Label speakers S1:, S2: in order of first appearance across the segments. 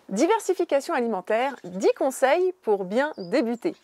S1: Diversification alimentaire, 10 conseils pour bien débuter.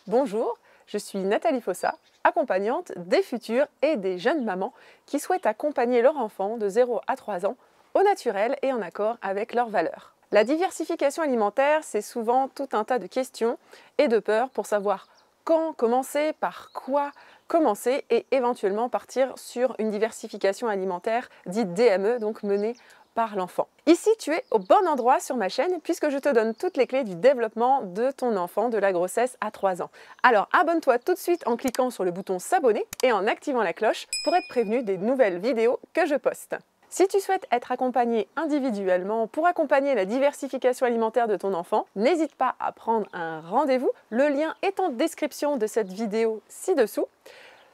S1: Bonjour, je suis Nathalie Fossa, accompagnante des futures et des jeunes mamans qui souhaitent accompagner leur enfant de 0 à 3 ans au naturel et en accord avec leurs valeurs. La diversification alimentaire, c'est souvent tout un tas de questions et de peurs pour savoir quand commencer, par quoi commencer et éventuellement partir sur une diversification alimentaire dite DME, donc menée par l'enfant. Ici, tu es au bon endroit sur ma chaîne puisque je te donne toutes les clés du développement de ton enfant de la grossesse à 3 ans. Alors abonne-toi tout de suite en cliquant sur le bouton s'abonner et en activant la cloche pour être prévenu des nouvelles vidéos que je poste. Si tu souhaites être accompagné individuellement pour accompagner la diversification alimentaire de ton enfant, n'hésite pas à prendre un rendez-vous. Le lien est en description de cette vidéo ci-dessous.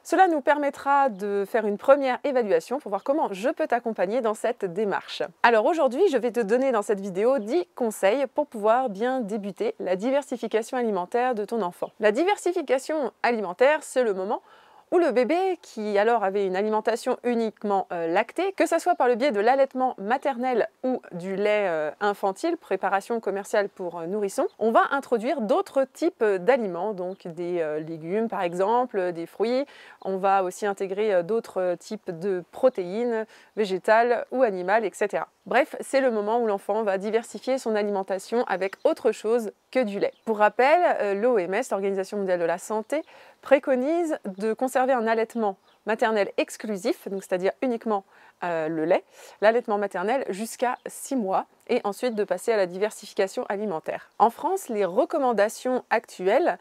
S1: Cela nous permettra de faire une première évaluation pour voir comment je peux t'accompagner dans cette démarche. Alors aujourd'hui, je vais te donner dans cette vidéo 10 conseils pour pouvoir bien débuter la diversification alimentaire de ton enfant. La diversification alimentaire, c'est le moment où le bébé, qui alors avait une alimentation uniquement lactée, que ce soit par le biais de l'allaitement maternel ou du lait infantile, préparation commerciale pour nourrissons, on va introduire d'autres types d'aliments, donc des légumes par exemple, des fruits. On va aussi intégrer d'autres types de protéines végétales ou animales, etc. Bref, c'est le moment où l'enfant va diversifier son alimentation avec autre chose que du lait. Pour rappel, l'OMS, l'Organisation mondiale de la santé, préconise de conserver un allaitement maternel exclusif, donc c'est-à-dire uniquement le lait, l'allaitement maternel jusqu'à 6 mois et ensuite de passer à la diversification alimentaire. En France, les recommandations actuelles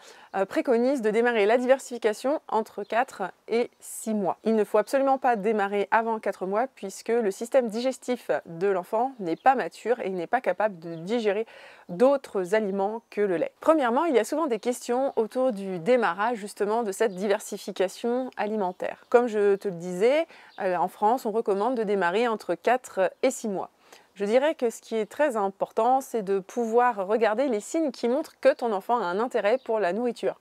S1: préconisent de démarrer la diversification entre 4 et 6 mois. Il ne faut absolument pas démarrer avant 4 mois puisque le système digestif de l'enfant n'est pas mature et il n'est pas capable de digérer d'autres aliments que le lait. Premièrement, il y a souvent des questions autour du démarrage justement de cette diversification alimentaire. Comme je te le disais, en France, on recommande de démarrer entre 4 et 6 mois. Je dirais que ce qui est très important, c'est de pouvoir regarder les signes qui montrent que ton enfant a un intérêt pour la nourriture.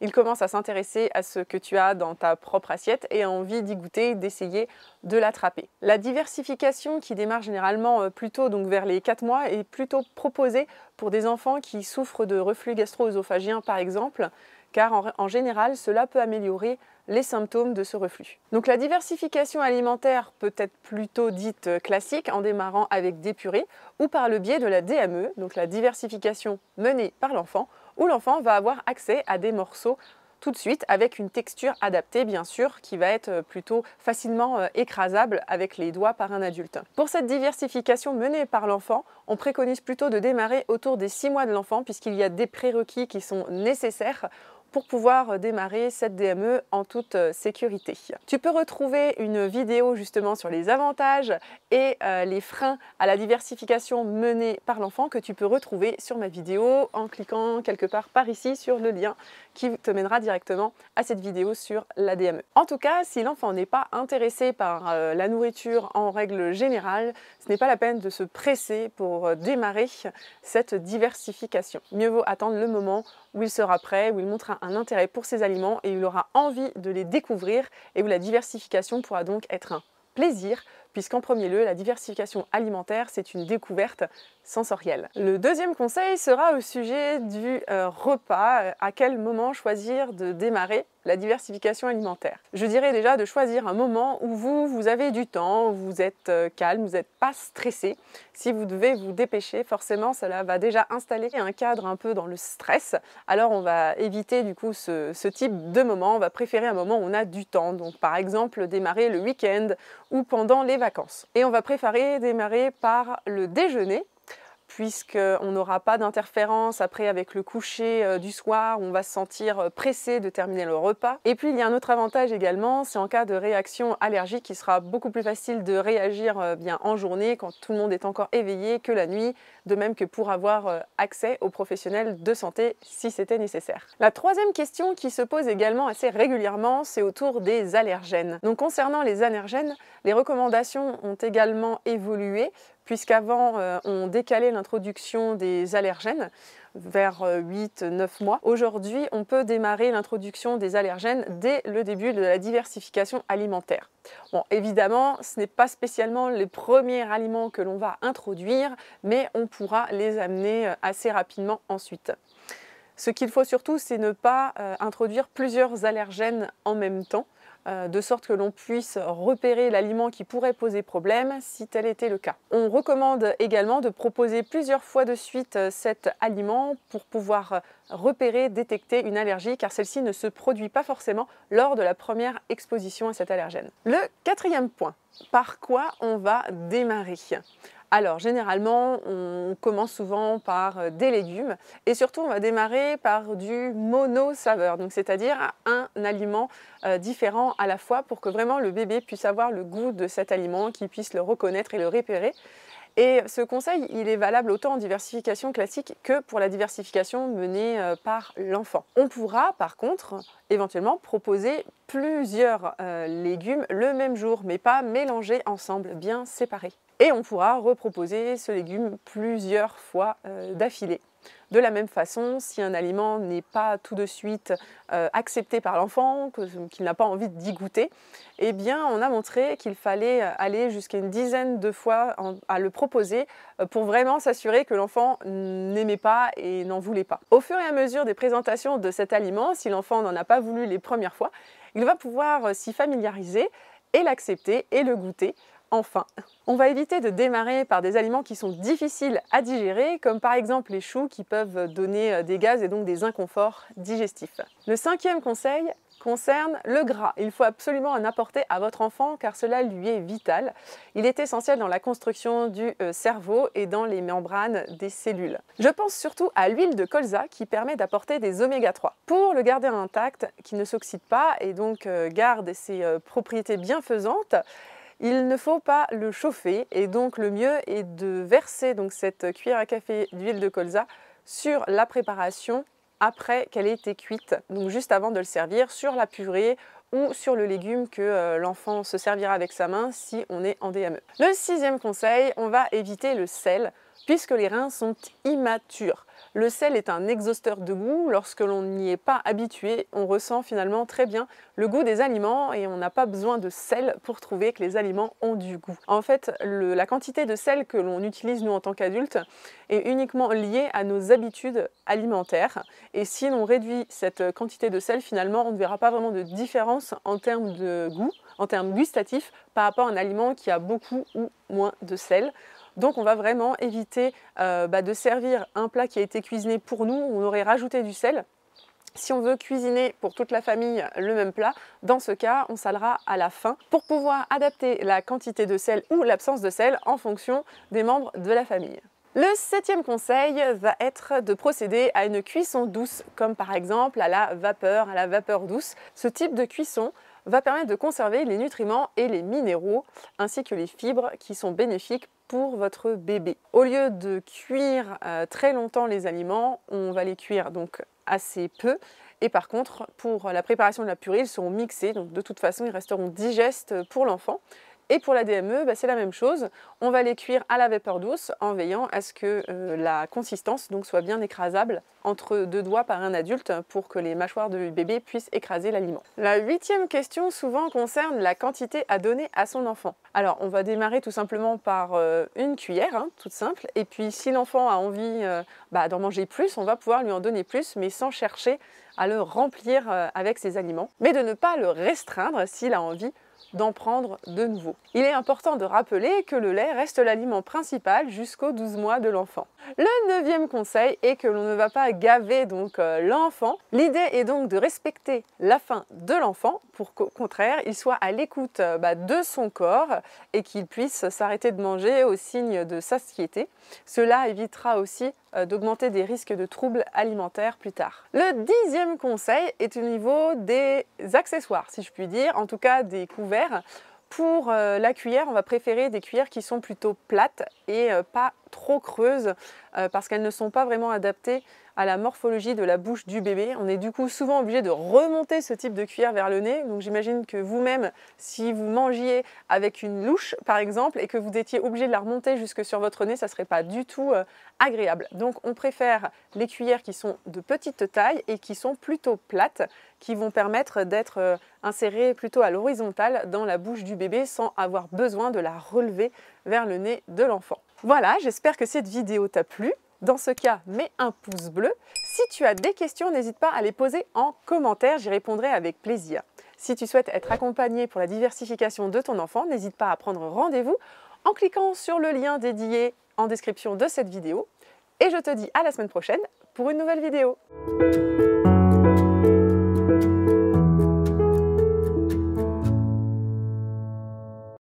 S1: Il commence à s'intéresser à ce que tu as dans ta propre assiette et a envie d'y goûter, d'essayer de l'attraper. La diversification qui démarre généralement plutôt donc vers les 4 mois est plutôt proposée pour des enfants qui souffrent de reflux gastro-œsophagien par exemple, car en général, cela peut améliorer les symptômes de ce reflux. Donc la diversification alimentaire peut être plutôt dite classique en démarrant avec des purées ou par le biais de la DME, donc la diversification menée par l'enfant, où l'enfant va avoir accès à des morceaux tout de suite avec une texture adaptée bien sûr qui va être plutôt facilement écrasable avec les doigts par un adulte. Pour cette diversification menée par l'enfant, on préconise plutôt de démarrer autour des 6 mois de l'enfant puisqu'il y a des prérequis qui sont nécessaires pour pouvoir démarrer cette DME en toute sécurité. Tu peux retrouver une vidéo justement sur les avantages et les freins à la diversification menée par l'enfant que tu peux retrouver sur ma vidéo en cliquant quelque part par ici sur le lien qui te mènera directement à cette vidéo sur la DME. En tout cas, si l'enfant n'est pas intéressé par la nourriture en règle générale, ce n'est pas la peine de se presser pour démarrer cette diversification. Mieux vaut attendre le moment où il sera prêt, où il montrera un intérêt pour ces aliments et il aura envie de les découvrir et où la diversification pourra donc être un plaisir puisqu'en premier lieu, la diversification alimentaire, c'est une découverte sensorielle. Le deuxième conseil sera au sujet du repas. À quel moment choisir de démarrer la diversification alimentaire? Je dirais déjà de choisir un moment où vous avez du temps, où vous êtes calme, vous n'êtes pas stressé. Si vous devez vous dépêcher, forcément, cela va déjà installer un cadre un peu dans le stress. Alors on va éviter du coup ce type de moment. On va préférer un moment où on a du temps. Donc par exemple, démarrer le week-end ou pendant les vacances. Et on va préférer démarrer par le déjeuner puisqu'on n'aura pas d'interférence après avec le coucher du soir, on va se sentir pressé de terminer le repas. Et puis il y a un autre avantage également, c'est en cas de réaction allergique, il sera beaucoup plus facile de réagir bien en journée quand tout le monde est encore éveillé que la nuit, de même que pour avoir accès aux professionnels de santé si c'était nécessaire. La troisième question qui se pose également assez régulièrement, c'est autour des allergènes. Donc concernant les allergènes, les recommandations ont également évolué puisqu'avant on décalait l'introduction des allergènes vers 8-9 mois. Aujourd'hui, on peut démarrer l'introduction des allergènes dès le début de la diversification alimentaire. Bon, évidemment, ce n'est pas spécialement les premiers aliments que l'on va introduire, mais on pourra les amener assez rapidement ensuite. Ce qu'il faut surtout, c'est ne pas introduire plusieurs allergènes en même temps, de sorte que l'on puisse repérer l'aliment qui pourrait poser problème si tel était le cas. On recommande également de proposer plusieurs fois de suite cet aliment pour pouvoir repérer, détecter une allergie, car celle-ci ne se produit pas forcément lors de la première exposition à cet allergène. Le quatrième point, par quoi on va démarrer ? Alors généralement, on commence souvent par des légumes et surtout on va démarrer par du mono-saveur, donc c'est-à-dire un aliment différent à la fois pour que vraiment le bébé puisse avoir le goût de cet aliment, qu'il puisse le reconnaître et le repérer. Et ce conseil, il est valable autant en diversification classique que pour la diversification menée par l'enfant. On pourra par contre éventuellement proposer plusieurs légumes le même jour, mais pas mélangés ensemble, bien séparés. Et on pourra reproposer ce légume plusieurs fois d'affilée. De la même façon, si un aliment n'est pas tout de suite accepté par l'enfant, qu'il n'a pas envie d'y goûter, eh bien on a montré qu'il fallait aller jusqu'à une dizaine de fois à le proposer pour vraiment s'assurer que l'enfant n'aimait pas et n'en voulait pas. Au fur et à mesure des présentations de cet aliment, si l'enfant n'en a pas voulu les premières fois, il va pouvoir s'y familiariser et l'accepter et le goûter. Enfin, on va éviter de démarrer par des aliments qui sont difficiles à digérer, comme par exemple les choux qui peuvent donner des gaz et donc des inconforts digestifs. Le cinquième conseil concerne le gras. Il faut absolument en apporter à votre enfant car cela lui est vital. Il est essentiel dans la construction du cerveau et dans les membranes des cellules. Je pense surtout à l'huile de colza qui permet d'apporter des oméga 3. Pour le garder intact, qui ne s'oxyde pas et donc garde ses propriétés bienfaisantes, il ne faut pas le chauffer et donc le mieux est de verser donc cette cuillère à café d'huile de colza sur la préparation après qu'elle ait été cuite, donc juste avant de le servir sur la purée ou sur le légume que l'enfant se servira avec sa main si on est en DME. Le sixième conseil, on va éviter le sel puisque les reins sont immatures. Le sel est un exhausteur de goût. Lorsque l'on n'y est pas habitué, on ressent finalement très bien le goût des aliments et on n'a pas besoin de sel pour trouver que les aliments ont du goût. En fait, la quantité de sel que l'on utilise nous en tant qu'adultes est uniquement liée à nos habitudes alimentaires. Et si l'on réduit cette quantité de sel, finalement, on ne verra pas vraiment de différence en termes de goût, en termes gustatifs, par rapport à un aliment qui a beaucoup ou moins de sel. Donc on va vraiment éviter de servir un plat qui a été cuisiné pour nous, où on aurait rajouté du sel. Si on veut cuisiner pour toute la famille le même plat, dans ce cas, on salera à la fin pour pouvoir adapter la quantité de sel ou l'absence de sel en fonction des membres de la famille. Le septième conseil va être de procéder à une cuisson douce, comme par exemple à la vapeur douce. Ce type de cuisson va permettre de conserver les nutriments et les minéraux, ainsi que les fibres qui sont bénéfiques pour votre bébé. Au lieu de cuire très longtemps les aliments, on va les cuire donc assez peu. Et par contre, pour la préparation de la purée, ils seront mixés, donc de toute façon, ils resteront digestes pour l'enfant. Et pour la DME, c'est la même chose. On va les cuire à la vapeur douce en veillant à ce que la consistance donc, soit bien écrasable entre deux doigts par un adulte pour que les mâchoires du bébé puissent écraser l'aliment. La huitième question souvent concerne la quantité à donner à son enfant. Alors on va démarrer tout simplement par une cuillère, toute simple. Et puis si l'enfant a envie d'en manger plus, on va pouvoir lui en donner plus, mais sans chercher à le remplir avec ses aliments. Mais de ne pas le restreindre s'il a envie d'en prendre de nouveau. Il est important de rappeler que le lait reste l'aliment principal jusqu'aux 12 mois de l'enfant. Le neuvième conseil est que l'on ne va pas gaver donc l'enfant. L'idée est donc de respecter la faim de l'enfant pour qu'au contraire, il soit à l'écoute de son corps et qu'il puisse s'arrêter de manger au signe de satiété. Cela évitera aussi d'augmenter des risques de troubles alimentaires plus tard. Le dixième conseil est au niveau des accessoires, si je puis dire, en tout cas des couverts. Pour la cuillère, on va préférer des cuillères qui sont plutôt plates et pas trop creuses parce qu'elles ne sont pas vraiment adaptées à la morphologie de la bouche du bébé. On est du coup souvent obligé de remonter ce type de cuillère vers le nez. Donc j'imagine que vous-même, si vous mangiez avec une louche par exemple et que vous étiez obligé de la remonter jusque sur votre nez, ça ne serait pas du tout agréable. Donc on préfère les cuillères qui sont de petite taille et qui sont plutôt plates, qui vont permettre d'être insérées plutôt à l'horizontale dans la bouche du bébé sans avoir besoin de la relever vers le nez de l'enfant. Voilà, j'espère que cette vidéo t'a plu. Dans ce cas, mets un pouce bleu. Si tu as des questions, n'hésite pas à les poser en commentaire, j'y répondrai avec plaisir. Si tu souhaites être accompagné pour la diversification de ton enfant, n'hésite pas à prendre rendez-vous en cliquant sur le lien dédié en description de cette vidéo. Et je te dis à la semaine prochaine pour une nouvelle vidéo.